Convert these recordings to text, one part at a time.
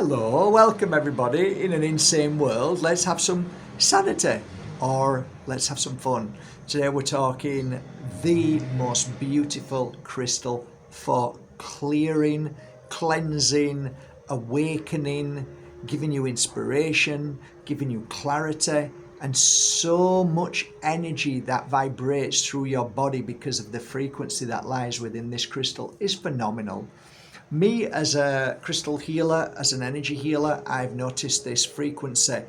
Hello, welcome everybody. In an insane world, let's have some sanity or let's have some fun. Today we're talking the most beautiful crystal for clearing, cleansing, awakening, giving you inspiration, giving you clarity, and so much energy that vibrates through your body because of the frequency that lies within this crystal is phenomenal. Me, as a crystal healer, as an energy healer, I've noticed this frequency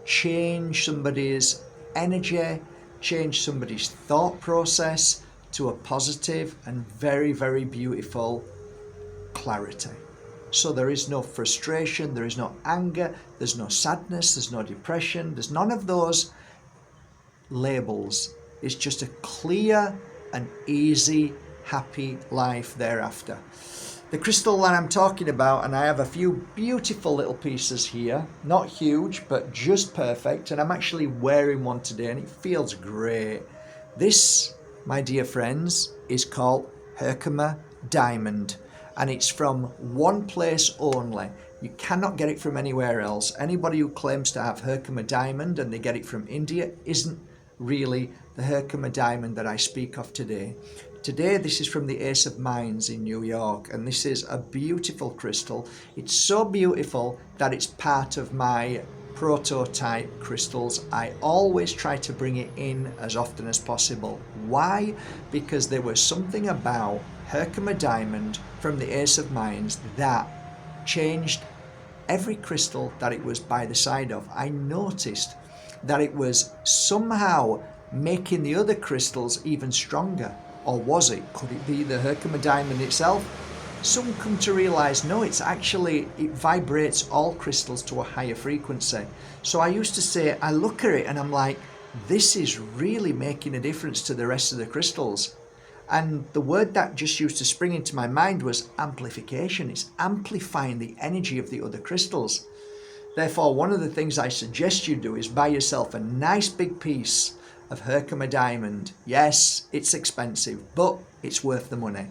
change somebody's energy, change somebody's thought process to a positive and very, very beautiful clarity. So there is no frustration, there is no anger, there's no sadness, there's no depression, there's none of those labels. It's just a clear and easy, happy life thereafter. The crystal that I'm talking about, and I have a few beautiful little pieces here, not huge, but just perfect, and I'm actually wearing one today and it feels great. This, my dear friends, is called Herkimer Diamond, and it's from one place only. You cannot get it from anywhere else. Anybody who claims to have Herkimer Diamond and they get it from India isn't really the Herkimer Diamond that I speak of today. Today, this is from the Ace of Mines in New York, and this is a beautiful crystal. It's so beautiful that it's part of my prototype crystals. I always try to bring it in as often as possible. Why? Because there was something about Herkimer Diamond from the Ace of Mines that changed every crystal that it was by the side of. I noticed that it was somehow making the other crystals even stronger. Or was it? Could it be the Herkimer Diamond itself? Some come to realise, no, it vibrates all crystals to a higher frequency. So I used to say, I look at it and I'm like, this is really making a difference to the rest of the crystals. And the word that just used to spring into my mind was amplification. It's amplifying the energy of the other crystals. Therefore, one of the things I suggest you do is buy yourself a nice big piece of Herkimer Diamond. Yes, it's expensive, but it's worth the money.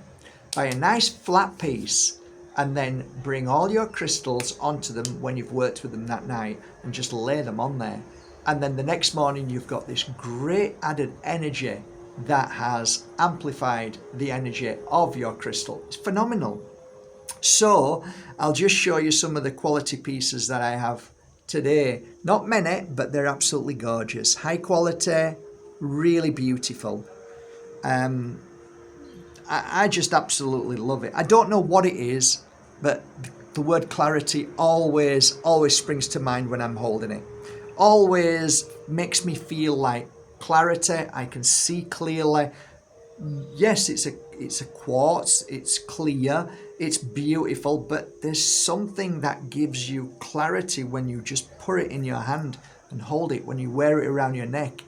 Buy a nice flat piece and then bring all your crystals onto them when you've worked with them that night and just lay them on there. And then the next morning you've got this great added energy that has amplified the energy of your crystal. It's phenomenal. So I'll just show you some of the quality pieces that I have today. Not many, but they're absolutely gorgeous. High quality, really beautiful. I just absolutely love it. I don't know what it is, but the word clarity always springs to mind when I'm holding it. Always makes me feel like clarity. I can see clearly. Yes, it's a quartz, it's clear, it's beautiful, but there's something that gives you clarity when you just put it in your hand and hold it, when you wear it around your neck.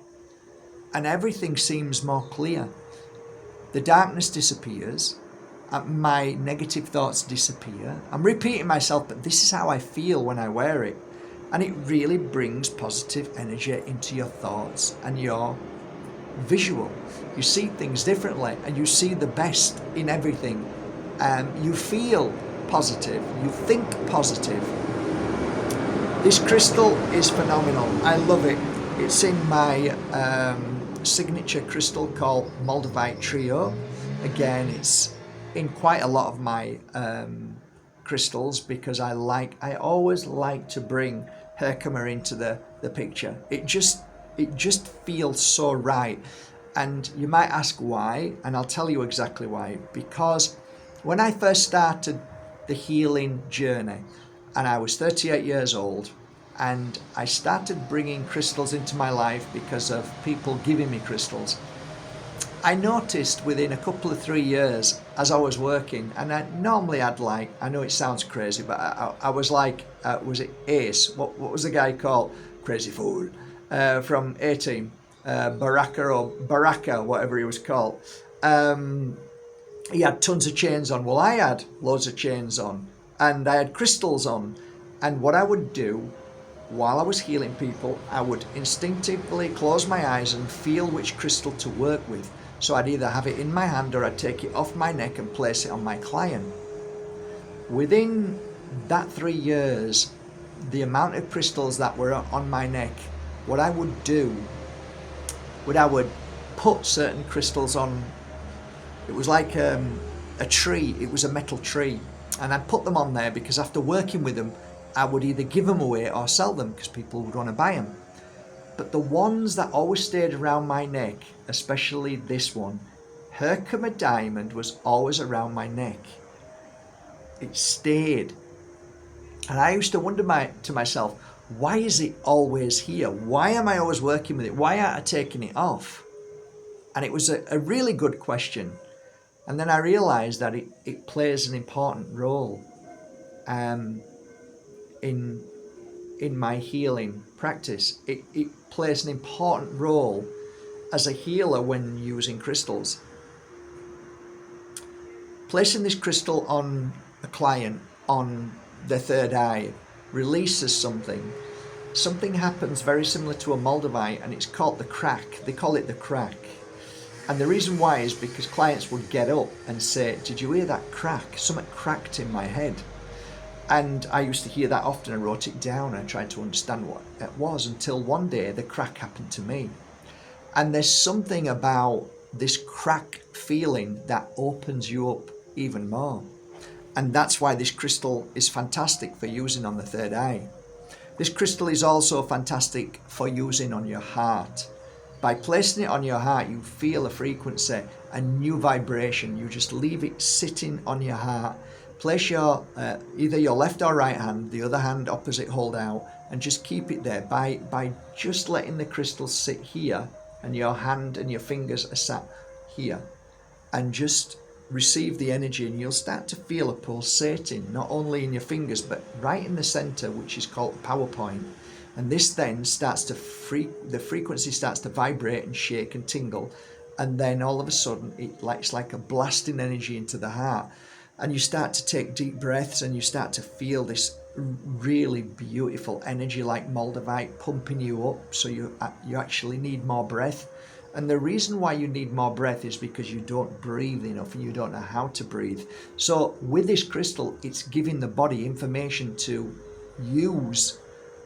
And everything seems more clear. The darkness disappears, my negative thoughts disappear. I'm repeating myself, but this is how I feel when I wear it. And it really brings positive energy into your thoughts and your visual. You see things differently and you see the best in everything. You feel positive, you think positive. This crystal is phenomenal. I love it. It's in my signature crystal called Moldavite Trio. Again, it's in quite a lot of my crystals because I always like to bring Herkimer into the picture. It just feels so right. And you might ask why, and I'll tell you exactly why. Because when I first started the healing journey, and I was 38 years old, and I started bringing crystals into my life because of people giving me crystals, I noticed within a couple of 3 years as I was working, and I know it sounds crazy, but I was like, was it Ace? What was the guy called? Crazy Fool from A-Team, Baraka, whatever he was called. He had tons of chains on. Well, I had loads of chains on, and I had crystals on. And what I would do while I was healing people, I would instinctively close my eyes and feel which crystal to work with. So I'd either have it in my hand or I'd take it off my neck and place it on my client. Within that 3 years, the amount of crystals that were on my neck, what I would do, I would put certain crystals on. It was like a tree. It was a metal tree, and I'd put them on there because after working with them, I would either give them away or sell them because people would want to buy them. But the ones that always stayed around my neck, especially this one, Herkimer diamond, was always around my neck. It stayed. And I used to wonder to myself, why is it always here? Why am I always working with it? Why aren't I taking it off? And it was a really good question. And then I realised that it plays an important role in my healing practice. It plays an important role as a healer when using crystals. Placing this crystal on a client on the third eye releases something. Something happens very similar to a moldavite, and it's called the crack. They call it the crack. And the reason why is because clients would get up and say, "Did you hear that crack? Something cracked in my head." And I used to hear that often. I wrote it down and I tried to understand what it was, until one day the crack happened to me. And there's something about this crack feeling that opens you up even more. And that's why this crystal is fantastic for using on the third eye. This crystal is also fantastic for using on your heart. By placing it on your heart, you feel a frequency, a new vibration. You just leave it sitting on your heart. Place your either your left or right hand, the other hand opposite hold out, and just keep it there by just letting the crystal sit here, and your hand and your fingers are sat here, and just receive the energy, and you'll start to feel a pulsating, not only in your fingers but right in the center, which is called the power point. And this then starts to the frequency starts to vibrate and shake and tingle, and then all of a sudden it's like a blasting energy into the heart, and you start to take deep breaths, and you start to feel this really beautiful energy like moldavite pumping you up, so you actually need more breath. And the reason why you need more breath is because you don't breathe enough and you don't know how to breathe. So with this crystal, it's giving the body information to use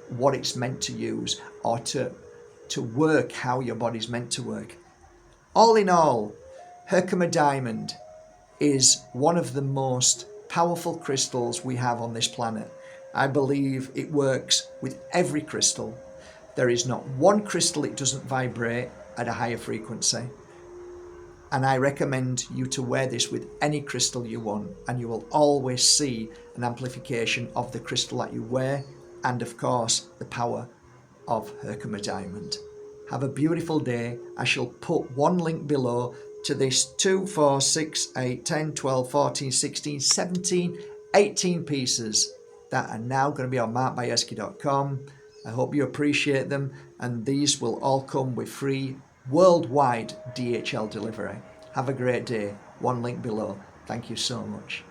what it's meant to use, or to work how your body's meant to work. All in all, Herkimer diamond is one of the most powerful crystals we have on this planet. I believe it works with every crystal. There is not one crystal it doesn't vibrate at a higher frequency. And I recommend you to wear this with any crystal you want, and you will always see an amplification of the crystal that you wear, and of course the power of Herkimer diamond. Have a beautiful day. I shall put one link below to this 2, 4, 6, 8, 10, 12, 14, 16, 17, 18 pieces that are now going to be on markbajerski.com. I hope you appreciate them, and these will all come with free worldwide DHL delivery. Have a great day. One link below. Thank you so much.